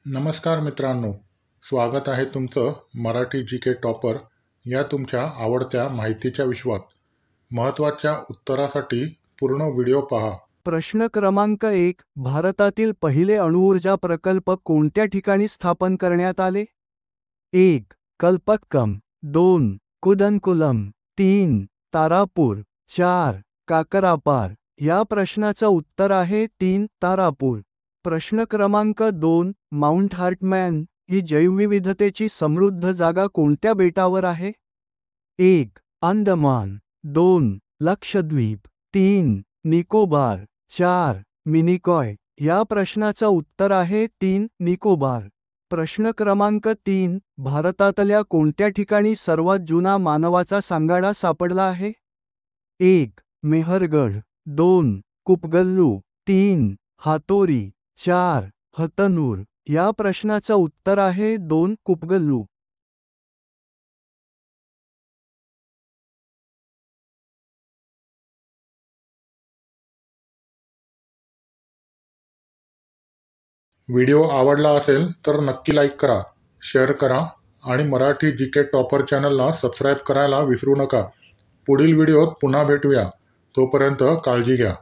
नमस्कार मित्रांनो, स्वागत आहे तुमचं मराठी जी के टॉपर या तुमच्या आवडत्या माहितीच्या विश्वात. महत्त्वाच्या उत्तरासाठी पूर्ण व्हिडिओ पहा. प्रश्न क्रमांक 1. भारतातील पहिले अणुऊर्जा प्रकल्प कोणत्या ठिकाणी स्थापन करण्यात आले? 1. कल्पक्कम, 2. कुदनकुलम, 3. तारापूर, 4. काकरापार. या प्रश्नाचं उत्तर आहे 3. तारापूर. प्रश्न क्रमांक 2. माउंट हार्टमॅन ही जैवविविधतेची समृद्ध जागा कोणत्या बेटावर आहे? 1. अंदमान, 2. लक्षद्वीप, 3. निकोबार, 4. मिनिकॉय. या प्रश्नाचं उत्तर आहे 3. निकोबार. प्रश्न क्रमांक 3. भारतातल्या कोणत्या ठिकाणी सर्वात जुना मानवाचा सांगाडा सापडला आहे? 1. मेहरगढ, 2. कुपगल्लू, 3. हातोरी, 4. हतनूर. या प्रश्नाचं उत्तर आहे 2. कुपगल्लू. व्हिडिओ आवडला असेल तर नक्की लाईक करा, शेअर करा आणि मराठी जी के टॉपर चॅनलला सबस्क्राईब करायला विसरू नका. पुढील व्हिडिओत पुन्हा भेटूया. तोपर्यंत काळजी घ्या.